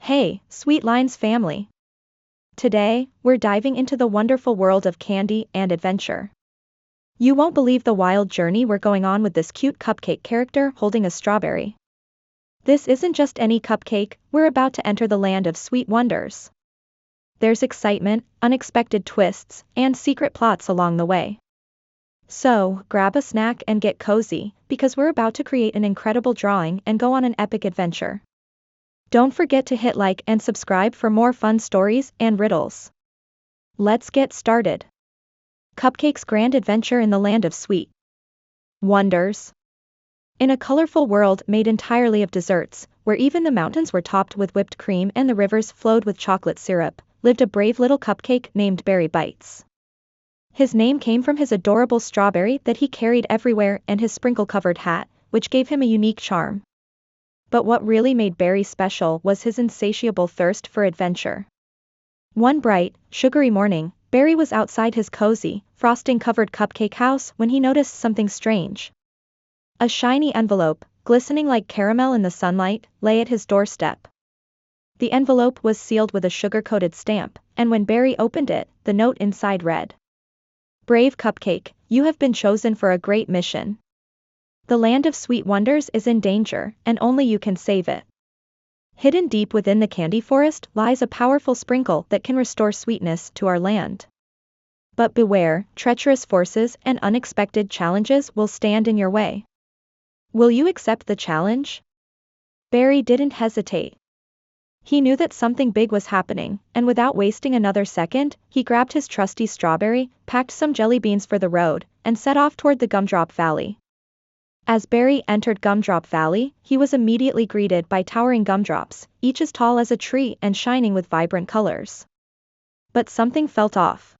Hey, Sweet Lines family! Today, we're diving into the wonderful world of candy and adventure. You won't believe the wild journey we're going on with this cute cupcake character holding a strawberry. This isn't just any cupcake, we're about to enter the land of sweet wonders. There's excitement, unexpected twists, and secret plots along the way. So, grab a snack and get cozy, because we're about to create an incredible drawing and go on an epic adventure. Don't forget to hit like and subscribe for more fun stories and riddles. Let's get started. Cupcake's grand adventure in the land of sweet wonders. In a colorful world made entirely of desserts, where even the mountains were topped with whipped cream and the rivers flowed with chocolate syrup, lived a brave little cupcake named Berry Bites. His name came from his adorable strawberry that he carried everywhere and his sprinkle-covered hat, which gave him a unique charm. But what really made Berry special was his insatiable thirst for adventure. One bright, sugary morning, Berry was outside his cozy, frosting-covered cupcake house when he noticed something strange. A shiny envelope, glistening like caramel in the sunlight, lay at his doorstep. The envelope was sealed with a sugar-coated stamp, and when Berry opened it, the note inside read, "Brave Cupcake, you have been chosen for a great mission. The land of sweet wonders is in danger, and only you can save it. Hidden deep within the candy forest lies a powerful sprinkle that can restore sweetness to our land. But beware, treacherous forces and unexpected challenges will stand in your way. Will you accept the challenge?" Berry didn't hesitate. He knew that something big was happening, and without wasting another second, he grabbed his trusty strawberry, packed some jelly beans for the road, and set off toward the Gumdrop Valley. As Berry entered Gumdrop Valley, he was immediately greeted by towering gumdrops, each as tall as a tree and shining with vibrant colors. But something felt off.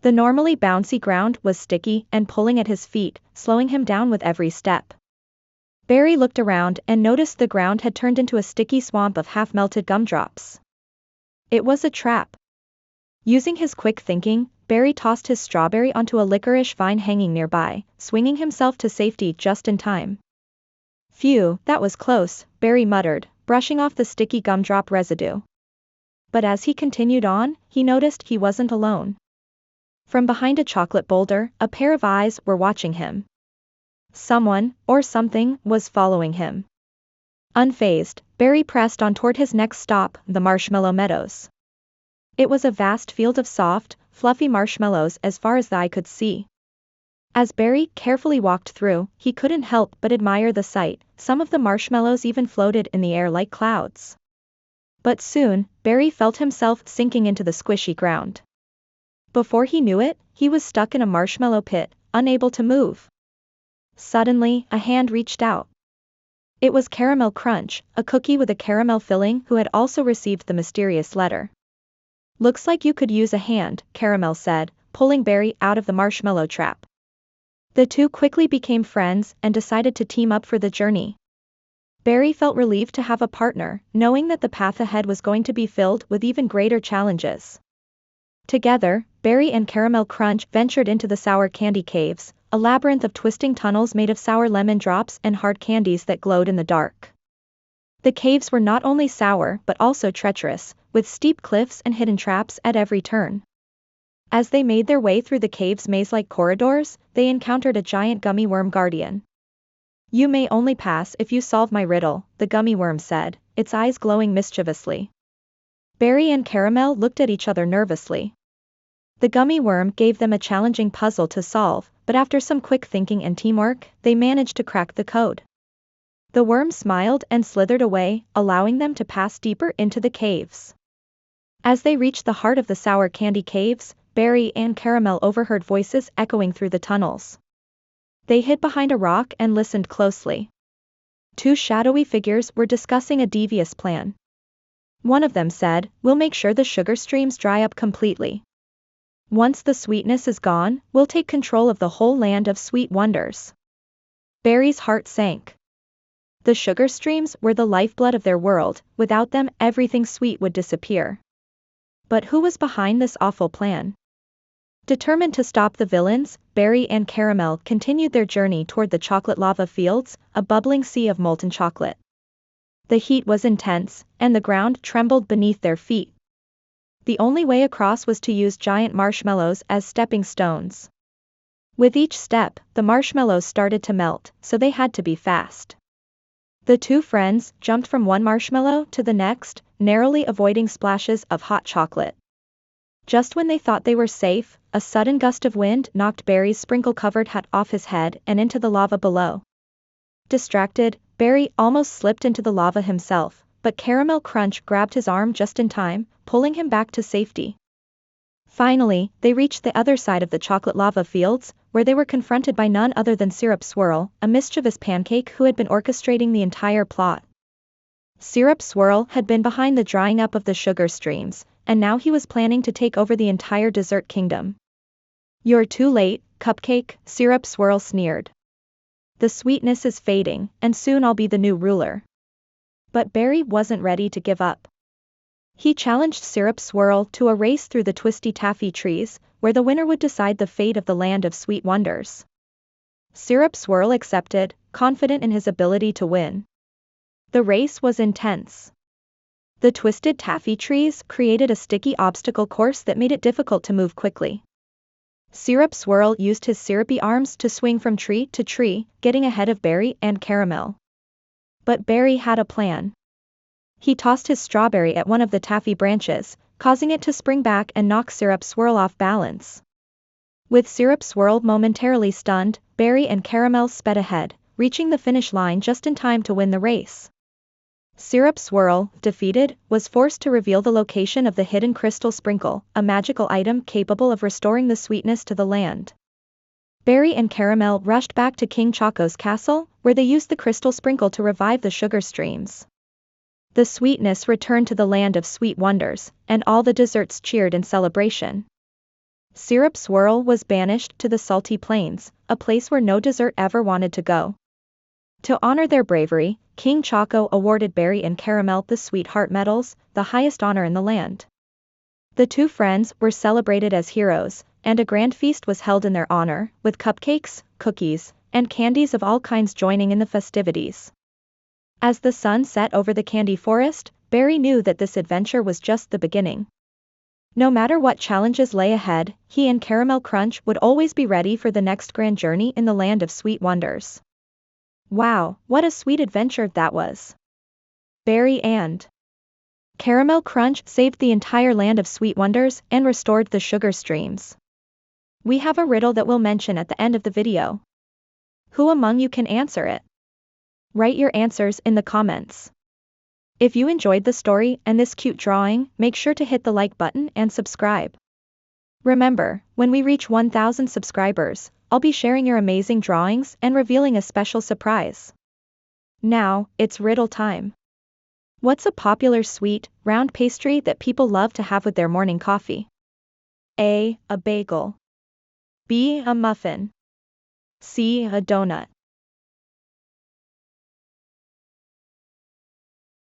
The normally bouncy ground was sticky and pulling at his feet, slowing him down with every step. Berry looked around and noticed the ground had turned into a sticky swamp of half-melted gumdrops. It was a trap. Using his quick thinking, Berry tossed his strawberry onto a licorice vine hanging nearby, swinging himself to safety just in time. "Phew, that was close," Berry muttered, brushing off the sticky gumdrop residue. But as he continued on, he noticed he wasn't alone. From behind a chocolate boulder, a pair of eyes were watching him. Someone, or something, was following him. Unfazed, Berry pressed on toward his next stop, the Marshmallow Meadows. It was a vast field of soft, fluffy marshmallows as far as the eye could see. As Berry carefully walked through, he couldn't help but admire the sight. Some of the marshmallows even floated in the air like clouds. But soon, Berry felt himself sinking into the squishy ground. Before he knew it, he was stuck in a marshmallow pit, unable to move. Suddenly, a hand reached out. It was Caramel Crunch, a cookie with a caramel filling who had also received the mysterious letter. "Looks like you could use a hand," Caramel said, pulling Berry out of the marshmallow trap. The two quickly became friends and decided to team up for the journey. Berry felt relieved to have a partner, knowing that the path ahead was going to be filled with even greater challenges. Together, Berry and Caramel Crunch ventured into the Sour Candy Caves, a labyrinth of twisting tunnels made of sour lemon drops and hard candies that glowed in the dark. The caves were not only sour but also treacherous, with steep cliffs and hidden traps at every turn. As they made their way through the cave's maze-like corridors, they encountered a giant gummy worm guardian. "You may only pass if you solve my riddle," the gummy worm said, its eyes glowing mischievously. Berry and Caramel looked at each other nervously. The gummy worm gave them a challenging puzzle to solve, but after some quick thinking and teamwork, they managed to crack the code. The worm smiled and slithered away, allowing them to pass deeper into the caves. As they reached the heart of the Sour Candy Caves, Berry and Caramel overheard voices echoing through the tunnels. They hid behind a rock and listened closely. Two shadowy figures were discussing a devious plan. One of them said, "We'll make sure the sugar streams dry up completely. Once the sweetness is gone, we'll take control of the whole land of sweet wonders." Berry's heart sank. The sugar streams were the lifeblood of their world, without them everything sweet would disappear. But who was behind this awful plan? Determined to stop the villains, Berry and Caramel continued their journey toward the chocolate lava fields, a bubbling sea of molten chocolate. The heat was intense, and the ground trembled beneath their feet. The only way across was to use giant marshmallows as stepping stones. With each step, the marshmallows started to melt, so they had to be fast. The two friends jumped from one marshmallow to the next, narrowly avoiding splashes of hot chocolate. Just when they thought they were safe, a sudden gust of wind knocked Barry's sprinkle-covered hat off his head and into the lava below. Distracted, Barry almost slipped into the lava himself, but Caramel Crunch grabbed his arm just in time, pulling him back to safety. Finally, they reached the other side of the chocolate lava fields, where they were confronted by none other than Syrup Swirl, a mischievous pancake who had been orchestrating the entire plot. Syrup Swirl had been behind the drying up of the sugar streams, and now he was planning to take over the entire dessert kingdom. "You're too late, Cupcake," Syrup Swirl sneered. "The sweetness is fading, and soon I'll be the new ruler." But Barry wasn't ready to give up. He challenged Syrup Swirl to a race through the twisty taffy trees, where the winner would decide the fate of the land of sweet wonders. Syrup Swirl accepted, confident in his ability to win. The race was intense. The twisted taffy trees created a sticky obstacle course that made it difficult to move quickly. Syrup Swirl used his syrupy arms to swing from tree to tree, getting ahead of Barry and Caramel. But Barry had a plan. He tossed his strawberry at one of the taffy branches, causing it to spring back and knock Syrup Swirl off balance. With Syrup Swirl momentarily stunned, Barry and Caramel sped ahead, reaching the finish line just in time to win the race. Syrup Swirl, defeated, was forced to reveal the location of the hidden crystal sprinkle, a magical item capable of restoring the sweetness to the land. Barry and Caramel rushed back to King Choco's castle, where they used the crystal sprinkle to revive the sugar streams. The sweetness returned to the land of sweet wonders, and all the desserts cheered in celebration. Syrup Swirl was banished to the salty plains, a place where no dessert ever wanted to go. To honor their bravery, King Choco awarded Barry and Caramel the Sweetheart Medals, the highest honor in the land. The two friends were celebrated as heroes, and a grand feast was held in their honor, with cupcakes, cookies, and candies of all kinds joining in the festivities. As the sun set over the candy forest, Barry knew that this adventure was just the beginning. No matter what challenges lay ahead, he and Caramel Crunch would always be ready for the next grand journey in the land of sweet wonders. Wow, what a sweet adventure that was! Barry and Caramel Crunch saved the entire land of sweet wonders and restored the sugar streams. We have a riddle that we'll mention at the end of the video. Who among you can answer it? Write your answers in the comments. If you enjoyed the story and this cute drawing, make sure to hit the like button and subscribe. Remember, when we reach 1,000 subscribers, I'll be sharing your amazing drawings and revealing a special surprise. Now, it's riddle time. What's a popular sweet, round pastry that people love to have with their morning coffee? A. A bagel. B. A muffin. C. A donut.